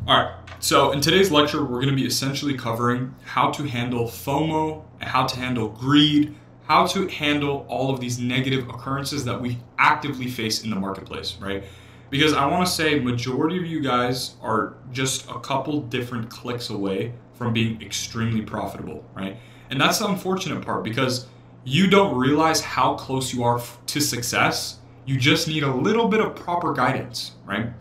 All right, so in today's lecture, we're going to be essentially covering how to handle FOMO, how to handle greed, how to handle all of these negative occurrences that we actively face in the marketplace, right? Because I want to say majority of you guys are just a couple different clicks away from being extremely profitable, right? And that's the unfortunate part because you don't realize how close you are to success. You just need a little bit of proper guidance, right?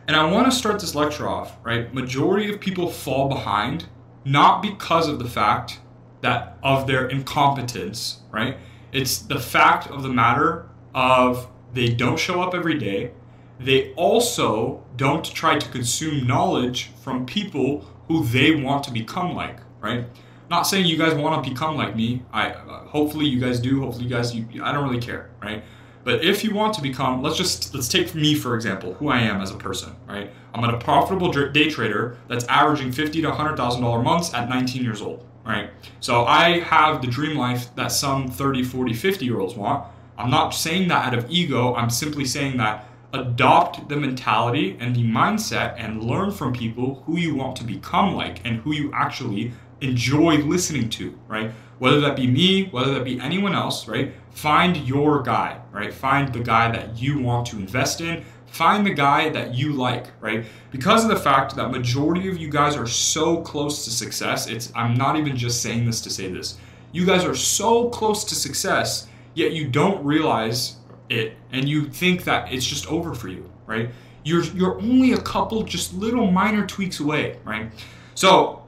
And I want to start this lecture off, right? Majority of people fall behind, not because of the fact that of their incompetence, right? It's the fact of the matter of they don't show up every day. They also don't try to consume knowledge from people who they want to become like, right? Not saying you guys want to become like me. Hopefully you guys do. Hopefully you guys, I don't really care, right? But if you want to become, let's take me for example, who I am as a person, right? I'm a profitable day trader that's averaging $50,000 to $100,000 months at 19 years old, right? So I have the dream life that some 30, 40, 50-year-olds want. I'm not saying that out of ego. I'm simply saying that adopt the mentality and the mindset and learn from people who you want to become like and who you actually enjoy listening to, right? Whether that be me, whether that be anyone else, right? Find your guy, right? Find the guy that you want to invest in. Find the guy that you like, right? Because of the fact that majority of you guys are so close to success, I'm not even just saying this to say this. You guys are so close to success, yet you don't realize it and you think that it's just over for you, right? You're only a couple just little minor tweaks away, right? So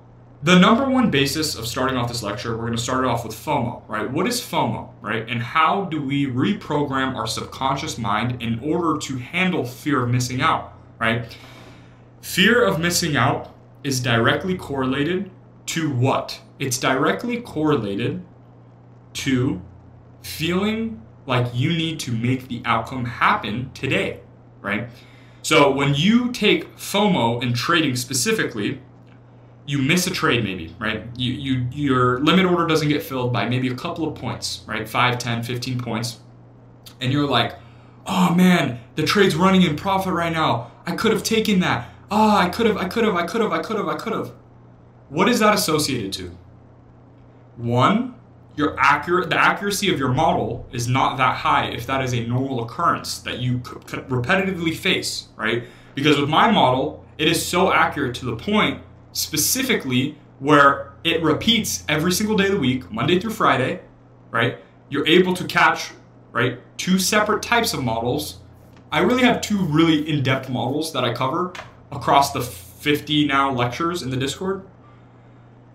the number one basis of starting off this lecture, we're going to start it off with FOMO, right? What is FOMO, right? And how do we reprogram our subconscious mind in order to handle fear of missing out, right? Fear of missing out is directly correlated to what? It's directly correlated to feeling like you need to make the outcome happen today, right? So when you take FOMO in trading specifically, you miss a trade maybe, right? Your limit order doesn't get filled by maybe a couple of points, right? 5, 10, 15 points. And you're like, oh man, the trade's running in profit right now. I could have taken that. I could have. What is that associated to? One, the accuracy of your model is not that high if that is a normal occurrence that you could repetitively face, right? Because with my model, it is so accurate to the point specifically where it repeats every single day of the week, Monday through Friday, right? You're able to catch, right, two separate types of models. I really have two really in-depth models that I cover across the 50 now lectures in the Discord.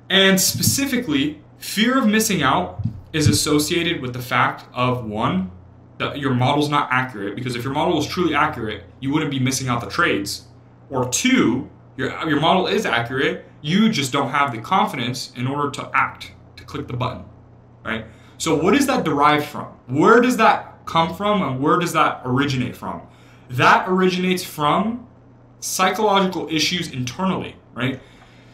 And specifically, fear of missing out is associated with the fact of one, that your model's not accurate, because if your model was truly accurate, you wouldn't be missing out the trades. Or two, your model is accurate, you just don't have the confidence in order to act, to click the button, right? So what is that derived from? Where does that come from and where does that originate from? That originates from psychological issues internally, right?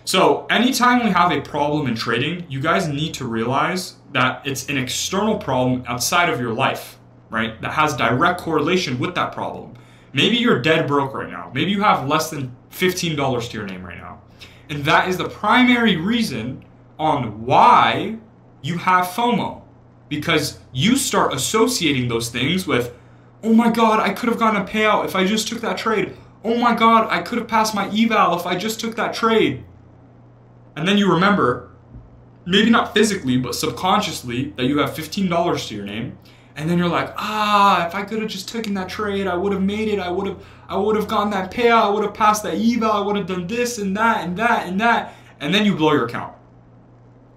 So anytime we have a problem in trading, you guys need to realize that it's an external problem outside of your life, right? That has direct correlation with that problem. Maybe you're dead broke right now. Maybe you have less than $15 to your name right now. And that is the primary reason on why you have FOMO. Because you start associating those things with, oh my God, I could have gotten a payout if I just took that trade. Oh my God, I could have passed my eval if I just took that trade. And then you remember, maybe not physically, but subconsciously, that you have $15 to your name. And then you're like, if I could have just taken that trade, I would have made it. I would have gotten that payout. I would have passed that eval. I would have done this and that and that and that. And then you blow your account.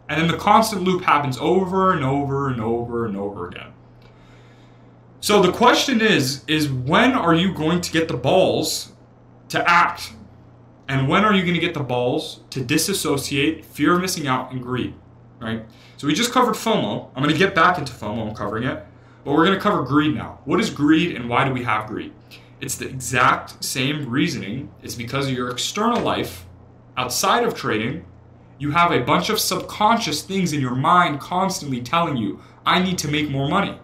And then the constant loop happens over and over and over and over again. So the question is when are you going to get the balls to act? And when are you going to get the balls to disassociate fear of missing out and greed, right? So we just covered FOMO. I'm going to get back into FOMO. I'm covering it. But we're going to cover greed now. What is greed and why do we have greed? It's the exact same reasoning. It's because of your external life, outside of trading, you have a bunch of subconscious things in your mind constantly telling you, I need to make more money.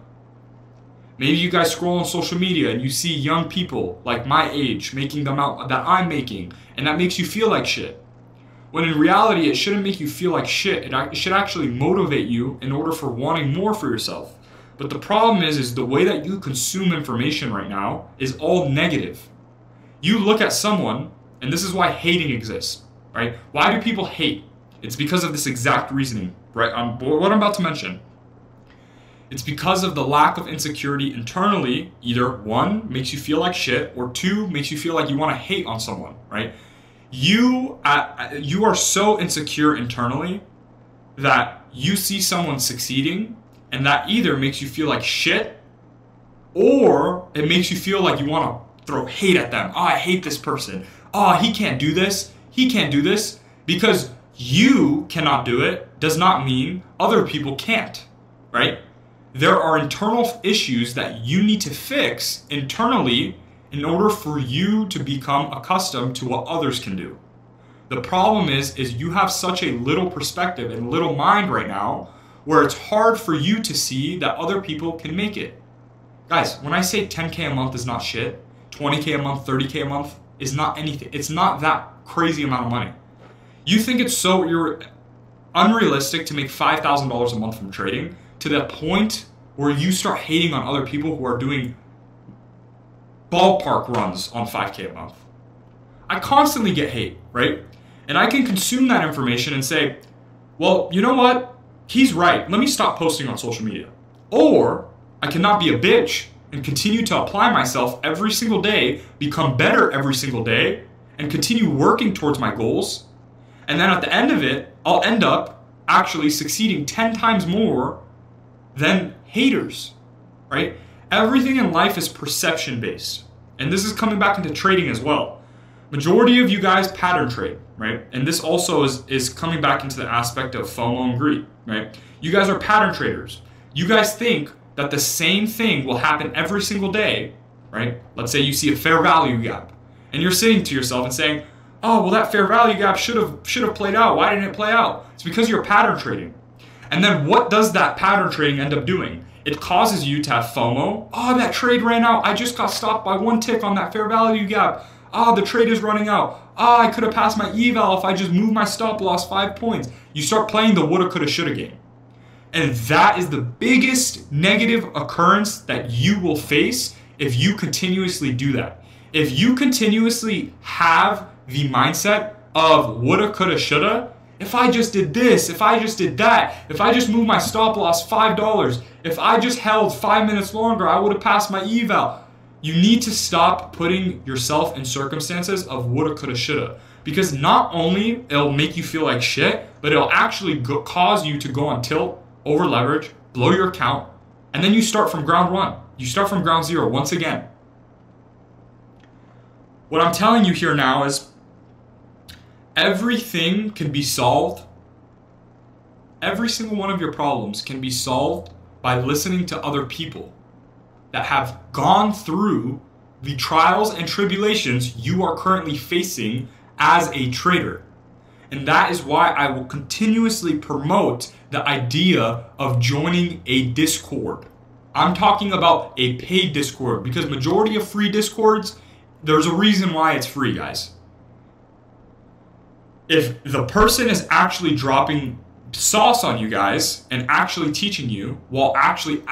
Maybe you guys scroll on social media and you see young people like my age making the amount that I'm making, and that makes you feel like shit. When in reality, it shouldn't make you feel like shit. It should actually motivate you in order for wanting more for yourself. But the problem is the way that you consume information right now is all negative. You look at someone, and this is why hating exists, right? Why do people hate? It's because of this exact reasoning, right? What I'm about to mention. It's because of the lack of insecurity internally. Either one, makes you feel like shit, or two, makes you feel like you want to hate on someone, right? You are so insecure internally that you see someone succeeding, and that either makes you feel like shit, or it makes you feel like you want to throw hate at them. Oh, I hate this person. Oh, he can't do this. He can't do this. Because you cannot do it does not mean other people can't, right? There are internal issues that you need to fix internally in order for you to become accustomed to what others can do. The problem is you have such a little perspective and little mind right now where it's hard for you to see that other people can make it. Guys, when I say 10K a month is not shit, 20K a month, 30K a month is not anything. It's not that crazy amount of money. You think you're unrealistic to make $5,000 a month from trading to the point where you start hating on other people who are doing ballpark runs on 5K a month. I constantly get hate, right? And I can consume that information and say, well, you know what? He's right. Let me stop posting on social media. Or I cannot be a bitch and continue to apply myself every single day, become better every single day, and continue working towards my goals. And then at the end of it, I'll end up actually succeeding 10 times more than haters, right? Everything in life is perception based. And this is coming back into trading as well. Majority of you guys pattern trade, right? And this also is coming back into the aspect of FOMO and greed, right? You guys are pattern traders. You guys think that the same thing will happen every single day, right? Let's say you see a fair value gap, and you're sitting to yourself and saying, oh, well, that fair value gap should have played out. Why didn't it play out? It's because you're pattern trading. And then what does that pattern trading end up doing? It causes you to have FOMO. Oh, that trade ran out. I just got stopped by one tick on that fair value gap. Ah, the trade is running out. Ah, I could have passed my eval if I just moved my stop loss 5 points. You start playing the woulda, coulda, shoulda game. And that is the biggest negative occurrence that you will face if you continuously do that. If you continuously have the mindset of woulda, coulda, shoulda, if I just did this, if I just did that, if I just moved my stop loss $5, if I just held 5 minutes longer, I would have passed my eval. You need to stop putting yourself in circumstances of woulda, coulda, shoulda. Because not only it'll make you feel like shit, but it'll actually cause you to go on tilt, over leverage, blow your account, and then you start from ground one. You start from ground zero once again. What I'm telling you here now is everything can be solved. Every single one of your problems can be solved by listening to other people that have gone through the trials and tribulations you are currently facing as a trader. And that is why I will continuously promote the idea of joining a Discord. I'm talking about a paid Discord because majority of free Discords, there's a reason why it's free, guys. If the person is actually dropping sauce on you guys and actually teaching you while actually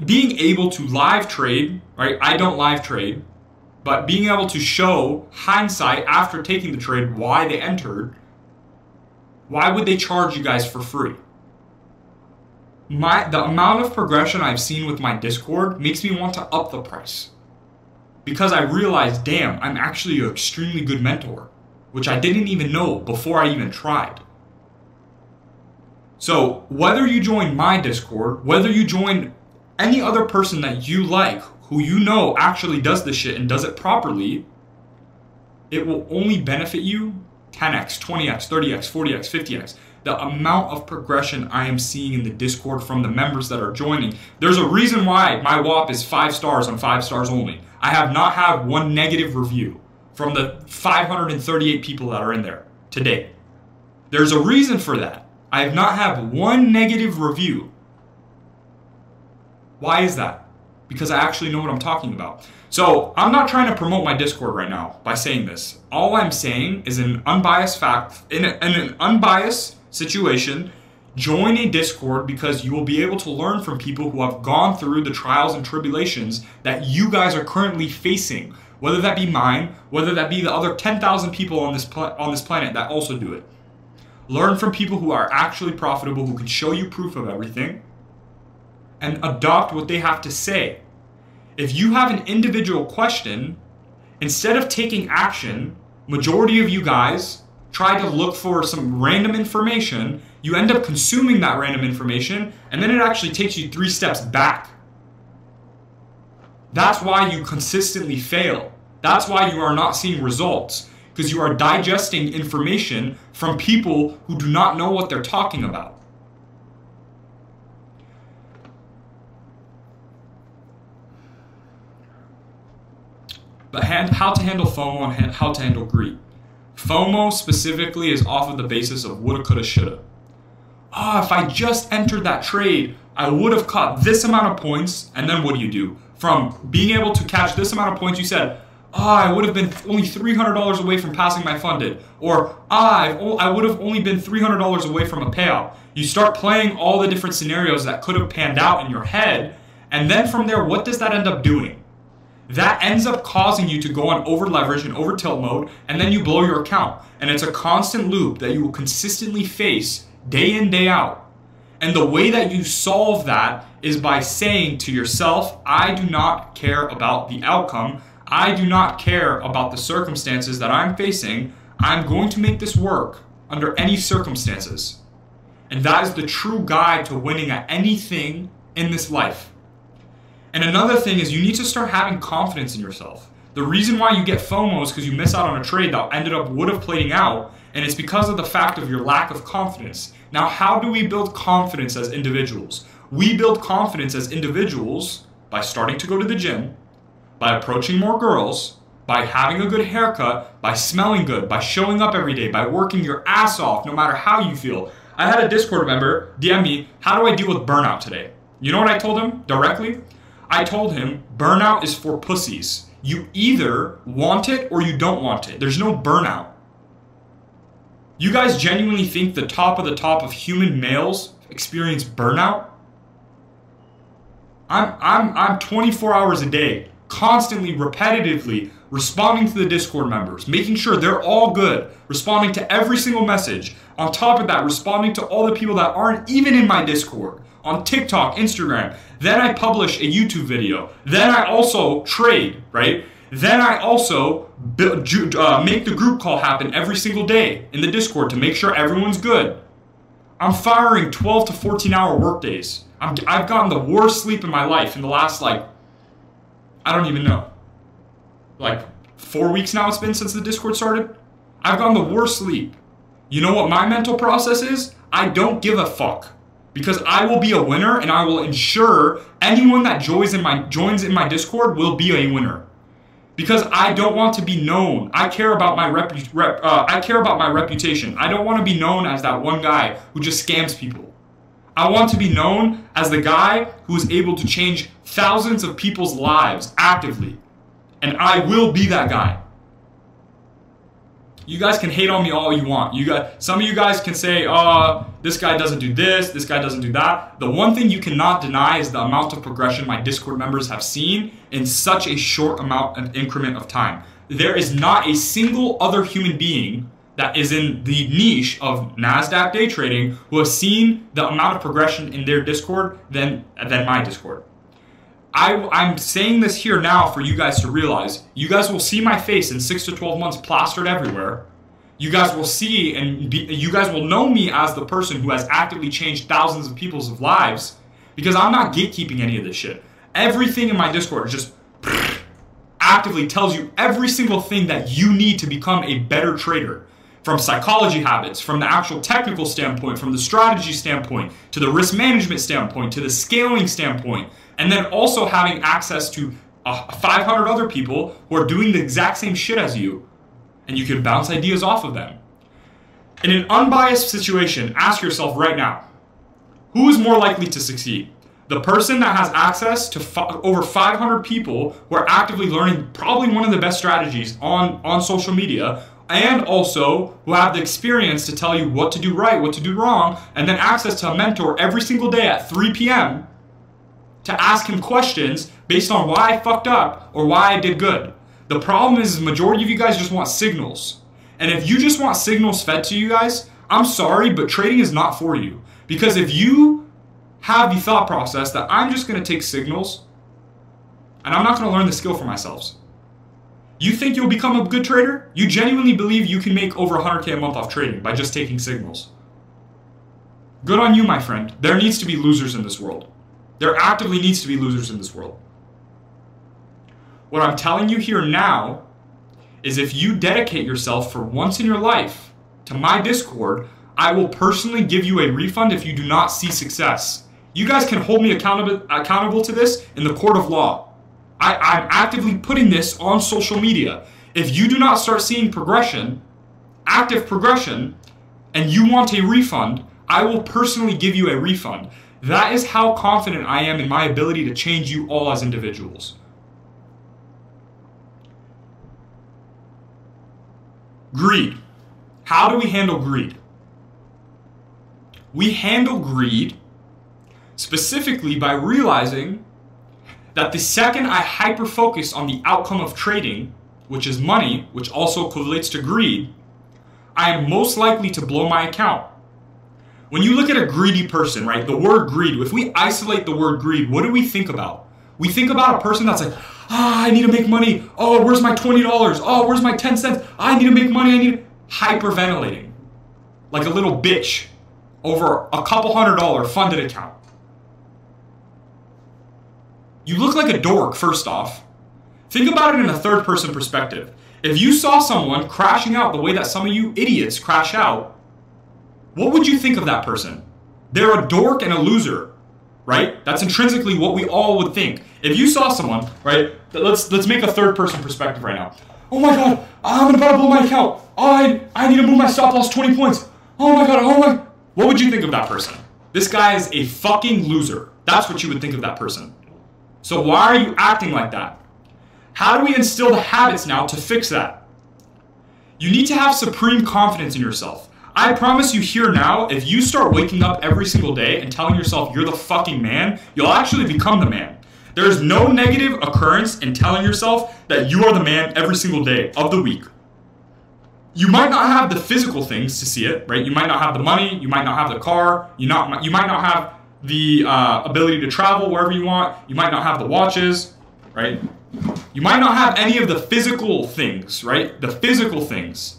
being able to live trade, right? I don't live trade, but being able to show hindsight after taking the trade why they entered, why would they charge you guys for free? The amount of progression I've seen with my Discord makes me want to up the price. Because I realized, damn, I'm actually an extremely good mentor, which I didn't even know before I even tried. So whether you join my Discord, whether you join any other person that you like, who you know actually does this shit and does it properly, it will only benefit you 10x, 20x, 30x, 40x, 50x. The amount of progression I am seeing in the Discord from the members that are joining. There's a reason why my WAP is 5 stars on 5 stars only. I have not had one negative review from the 538 people that are in there today. There's a reason for that. I have not had one negative review. Why is that? because I actually know what I'm talking about. So I'm not trying to promote my Discord right now by saying this. All I'm saying is in an unbiased in an unbiased situation, join a Discord because you will be able to learn from people who have gone through the trials and tribulations that you guys are currently facing. Whether that be mine, whether that be the other 10,000 people on this planet that also do it. Learn from people who are actually profitable, who can show you proof of everything, and adopt what they have to say. If you have an individual question, instead of taking action, majority of you guys try to look for some random information, you end up consuming that random information, and then it actually takes you 3 steps back. That's why you consistently fail. That's why you are not seeing results, because you are digesting information from people who do not know what they're talking about. But how to handle FOMO and how to handle greed. FOMO specifically is off of the basis of woulda, coulda, shoulda. If I just entered that trade, I would have caught this amount of points, and then what do? From being able to catch this amount of points, you said, I would have been only $300 away from passing my funded, or I would have only been $300 away from a payout. You start playing all the different scenarios that could have panned out in your head, and then from there, what does that end up doing? That ends up causing you to go on over leverage and over tilt mode, and then you blow your account. And it's a constant loop that you will consistently face day in, day out. And the way that you solve that is by saying to yourself, I do not care about the outcome. I do not care about the circumstances that I'm facing. I'm going to make this work under any circumstances. And that is the true guide to winning at anything in this life. And another thing is you need to start having confidence in yourself. The reason why you get FOMO is because you miss out on a trade that would have played out, and it's because of the fact of your lack of confidence. Now, how do we build confidence as individuals? We build confidence as individuals by starting to go to the gym, by approaching more girls, by having a good haircut, by smelling good, by showing up every day, by working your ass off no matter how you feel. I had a Discord member DM me, how do I deal with burnout today? You know what I told him directly? I told him, burnout is for pussies. You either want it or you don't want it. There's no burnout. You guys genuinely think the top of human males experience burnout? I'm 24 hours a day, constantly, repetitively responding to the Discord members, making sure they're all good, responding to every single message. On top of that, responding to all the people that aren't even in my Discord, on TikTok, Instagram. Then I publish a YouTube video. Then I also trade, right? Then I also make the group call happen every single day in the Discord to make sure everyone's good. I'm firing 12 to 14 hour work days. I've gotten the worst sleep in my life in the last, I don't even know. 4 weeks now it's been since the Discord started. I've gotten the worst sleep. You know what my mental process is? I don't give a fuck. Because I will be a winner, and I will ensure anyone that joins in my Discord will be a winner. Because I don't want to be known. I care about my reputation. I don't want to be known as that one guy who just scams people. I want to be known as the guy who is able to change thousands of people's lives actively. And I will be that guy. You guys can hate on me all you want. Some of you guys can say, this guy doesn't do this guy doesn't do that. The one thing you cannot deny is the amount of progression my Discord members have seen in such a short increment of time. There is not a single other human being that is in the niche of NASDAQ day trading who has seen the amount of progression in their Discord than my Discord. I'm saying this here now for you guys to realize. You guys will see my face in 6 to 12 months plastered everywhere. You guys will see you guys will know me as the person who has actively changed thousands of people's lives, because I'm not gatekeeping any of this shit. Everything in my Discord just actively tells you every single thing that you need to become a better trader. From psychology habits, from the actual technical standpoint, from the strategy standpoint, to the risk management standpoint, to the scaling standpoint, and then also having access to 500 other people who are doing the exact same shit as you, and you can bounce ideas off of them. In an unbiased situation, ask yourself right now, who is more likely to succeed? The person that has access to over 500 people who are actively learning probably one of the best strategies on social media, and also who have the experience to tell you what to do right, what to do wrong, and then access to a mentor every single day at 3 p.m. to ask him questions based on why I fucked up or why I did good. The problem is the majority of you guys just want signals. And if you just want signals fed to you guys, I'm sorry, but trading is not for you. Because if you have the thought process that I'm just going to take signals and I'm not going to learn the skill for myself, you think you'll become a good trader? You genuinely believe you can make over 100K a month off trading by just taking signals? Good on you, my friend. There needs to be losers in this world. There actively needs to be losers in this world. What I'm telling you here now is if you dedicate yourself for once in your life to my Discord, I will personally give you a refund if you do not see success. You guys can hold me accountable to this in the court of law. I'm actively putting this on social media. If you do not start seeing progression, active progression, and you want a refund, I will personally give you a refund. That is how confident I am in my ability to change you all as individuals. Greed. How do we handle greed? We handle greed specifically by realizing that the second I hyper-focus on the outcome of trading, which is money, which also correlates to greed, I am most likely to blow my account. When you look at a greedy person, right, the word greed, if we isolate the word greed, what do we think about? We think about a person that's like, I need to make money. Oh, where's my $20? Oh, where's my 10 cents? I need to make money. I need hyperventilating like a little bitch over a couple $100 funded account. You look like a dork, first off. Think about it in a third person perspective. If you saw someone crashing out the way that some of you idiots crash out, what would you think of that person? They're a dork and a loser, right? That's intrinsically what we all would think. If you saw someone, right, let's make a third person perspective right now. Oh my God, I'm about to blow my account. Oh, I need to move my stop loss 20 points. Oh my God, oh my. What would you think of that person? This guy is a fucking loser. That's what you would think of that person. So why are you acting like that? How do we instill the habits now to fix that? You need to have supreme confidence in yourself. I promise you here now, if you start waking up every single day and telling yourself you're the fucking man, you'll actually become the man. There's no negative occurrence in telling yourself that you are the man every single day of the week. You might not have the physical things to see it, right? You might not have the money, you might not have the car, you might not have the ability to travel wherever you want, you might not have the watches, right? You might not have any of the physical things, right? The physical things.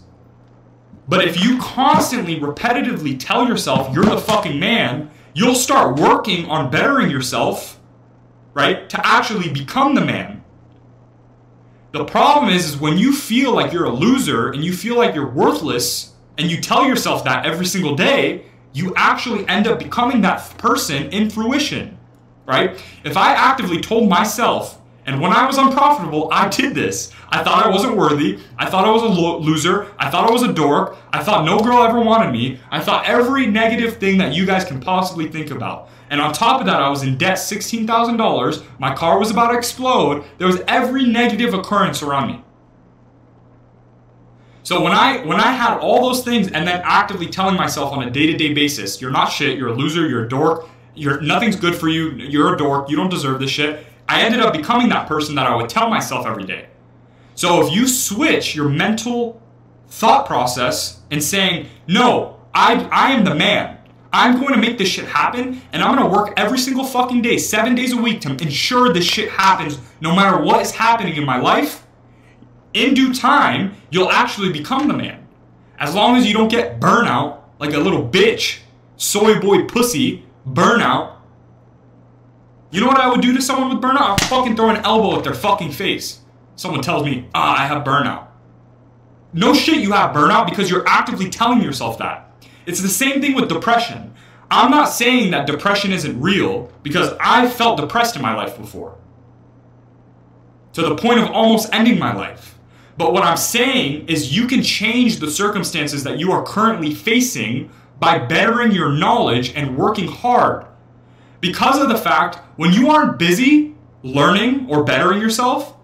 But if you constantly, repetitively tell yourself you're the fucking man, you'll start working on bettering yourself, right? To actually become the man. The problem is when you feel like you're a loser and you feel like you're worthless and you tell yourself that every single day, you actually end up becoming that person in fruition, right? If I actively told myself, and when I was unprofitable, I did this. I thought I wasn't worthy. I thought I was a loser. I thought I was a dork. I thought no girl ever wanted me. I thought every negative thing that you guys can possibly think about. And on top of that, I was in debt $16,000. My car was about to explode. There was every negative occurrence around me. So when I had all those things and then actively telling myself on a day-to-day basis, you're not shit, you're a loser, you're a dork, nothing's good for you, you're a dork, you don't deserve this shit, I ended up becoming that person that I would tell myself every day. So if you switch your mental thought process and saying, no, I am the man. I'm going to make this shit happen and I'm going to work every single fucking day, 7 days a week to ensure this shit happens no matter what is happening in my life. In due time, you'll actually become the man. As long as you don't get burnout like a little bitch, soy boy pussy, burnout. You know what I would do to someone with burnout? I'd fucking throw an elbow at their fucking face. Someone tells me, I have burnout. No shit, you have burnout because you're actively telling yourself that. It's the same thing with depression. I'm not saying that depression isn't real because I've felt depressed in my life before. To the point of almost ending my life. But what I'm saying is you can change the circumstances that you are currently facing by bettering your knowledge and working hard. Because of the fact, when you aren't busy learning or bettering yourself,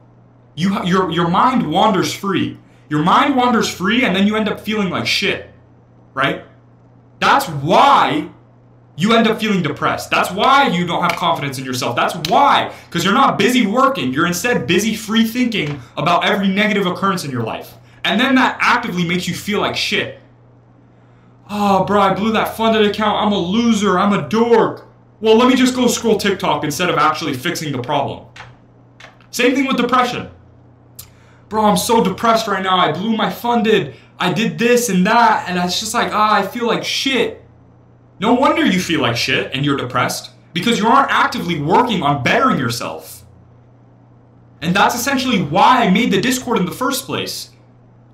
your mind wanders free. Your mind wanders free, and then you end up feeling like shit, right? That's why you end up feeling depressed. That's why you don't have confidence in yourself. That's why, because you're not busy working. You're instead busy free thinking about every negative occurrence in your life. And then that actively makes you feel like shit. Oh, bro, I blew that funded account. I'm a loser. I'm a dork. Well, let me just go scroll TikTok instead of actually fixing the problem. Same thing with depression. Bro, I'm so depressed right now. I blew my funded. I did this and that. And it's just like, I feel like shit. No wonder you feel like shit and you're depressed, because you aren't actively working on bettering yourself. And that's essentially why I made the Discord in the first place.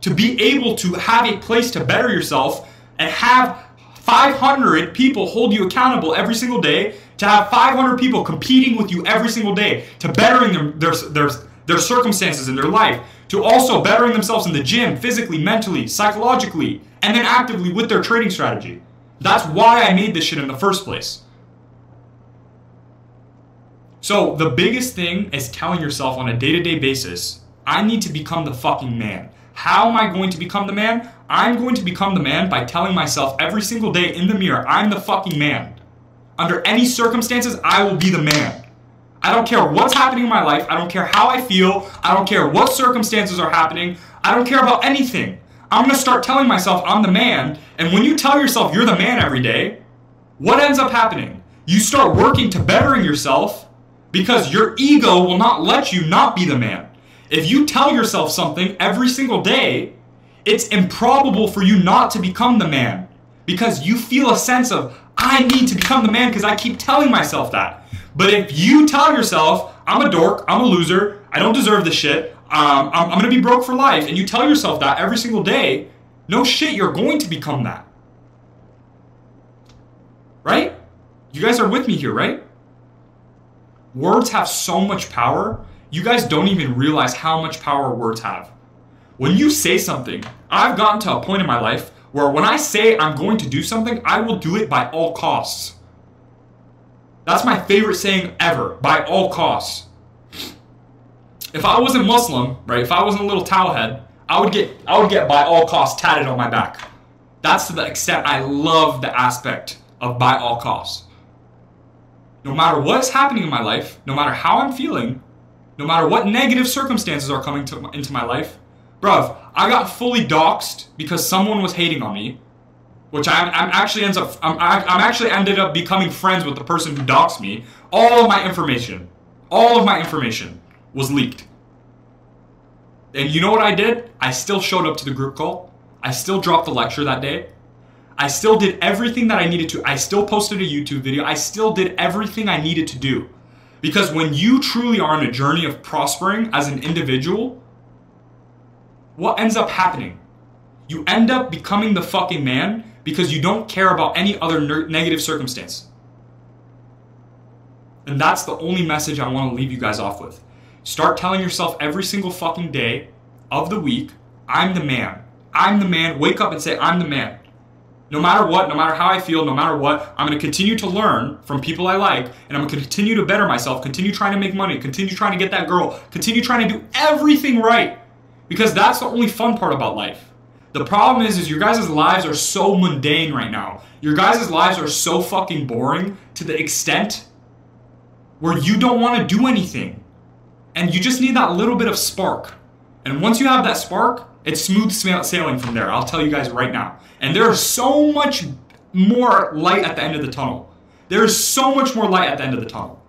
To be able to have a place to better yourself and have 500 people hold you accountable every single day, to have 500 people competing with you every single day, to bettering their circumstances in their life, to also bettering themselves in the gym, physically, mentally, psychologically, and then actively with their trading strategy. That's why I made this shit in the first place. So the biggest thing is telling yourself on a day-to-day basis, I need to become the fucking man. How am I going to become the man? I'm going to become the man by telling myself every single day in the mirror, I'm the fucking man. Under any circumstances, I will be the man. I don't care what's happening in my life. I don't care how I feel. I don't care what circumstances are happening. I don't care about anything. I'm going to start telling myself I'm the man. And when you tell yourself you're the man every day, what ends up happening? You start working to bettering yourself because your ego will not let you not be the man. If you tell yourself something every single day, it's improbable for you not to become the man, because you feel a sense of, I need to become the man because I keep telling myself that. But if you tell yourself, I'm a dork, I'm a loser, I don't deserve this shit, I'm going to be broke for life, and you tell yourself that every single day, no shit, you're going to become that. Right? You guys are with me here, right? Words have so much power. You guys don't even realize how much power words have. When you say something, I've gotten to a point in my life where when I say I'm going to do something, I will do it by all costs. That's my favorite saying ever, by all costs. If I wasn't Muslim, right, if I wasn't a little towel head, I would get by all costs tatted on my back. That's to the extent I love the aspect of by all costs. No matter what's happening in my life, no matter how I'm feeling, no matter what negative circumstances are coming into my life, bruv, I got fully doxxed because someone was hating on me, which I actually ended up becoming friends with the person who doxxed me. All of my information was leaked. And you know what I did? I still showed up to the group call. I still dropped the lecture that day. I still did everything that I needed to. I still posted a YouTube video. I still did everything I needed to do. Because when you truly are on a journey of prospering as an individual, what ends up happening? You end up becoming the fucking man because you don't care about any other negative circumstance. And that's the only message I want to leave you guys off with. Start telling yourself every single fucking day of the week, I'm the man. I'm the man. Wake up and say, I'm the man. No matter what, no matter how I feel, no matter what, I'm going to continue to learn from people I like, and I'm going to continue to better myself, continue trying to make money, continue trying to get that girl, continue trying to do everything right. Because that's the only fun part about life. The problem is your guys' lives are so mundane right now. Your guys' lives are so fucking boring to the extent where you don't want to do anything. And you just need that little bit of spark. And once you have that spark, it's smooth sailing from there. I'll tell you guys right now. And there is so much more light at the end of the tunnel. There is so much more light at the end of the tunnel.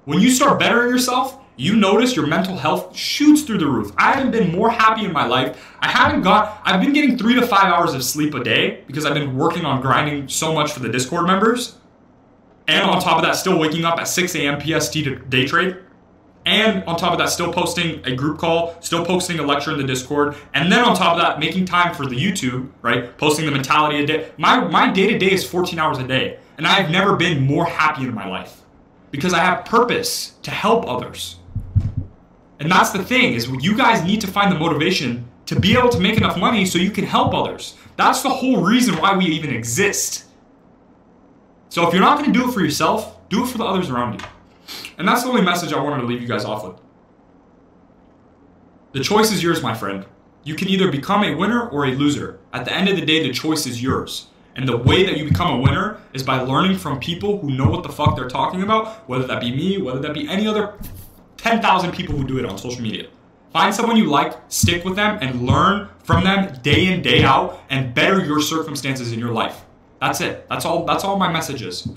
When you start bettering yourself, you notice your mental health shoots through the roof. I haven't been more happy in my life. I've been getting 3 to 5 hours of sleep a day because I've been working on grinding so much for the Discord members. And on top of that, still waking up at 6 a.m. PST to day trade. And on top of that, still posting a group call, still posting a lecture in the Discord, and then on top of that, making time for the YouTube, right? Posting the mentality a day. My day-to-day is 14 hours a day, and I've never been more happy in my life because I have purpose to help others. And that's the thing, is you guys need to find the motivation to be able to make enough money so you can help others. That's the whole reason why we even exist. So if you're not going to do it for yourself, do it for the others around you. And that's the only message I wanted to leave you guys off with. The choice is yours, my friend. You can either become a winner or a loser. At the end of the day, the choice is yours. And the way that you become a winner is by learning from people who know what the fuck they're talking about, whether that be me, whether that be any other 10,000 people who do it on social media. Find someone you like, stick with them, and learn from them day in, day out, and better your circumstances in your life. That's it. That's all my message is.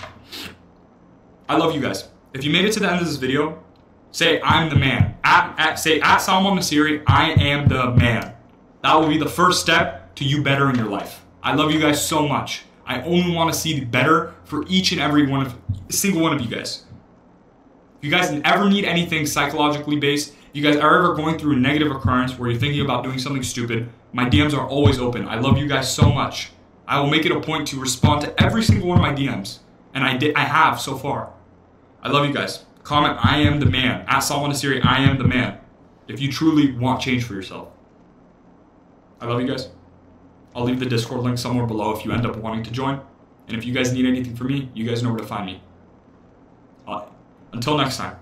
I love you guys. If you made it to the end of this video, say, I'm the man. Say, at Salman Nasiri, I am the man. That will be the first step to you bettering your life. I love you guys so much. I only want to see the better for each and every single one of you guys. If you guys ever need anything psychologically based, if you guys are ever going through a negative occurrence where you're thinking about doing something stupid, my DMs are always open. I love you guys so much. I will make it a point to respond to every single one of my DMs. And I have so far. I love you guys. Comment, I am the man. At Salman Nasiri, I am the man. If you truly want change for yourself. I love you guys. I'll leave the Discord link somewhere below if you end up wanting to join. And if you guys need anything from me, you guys know where to find me. Until next time.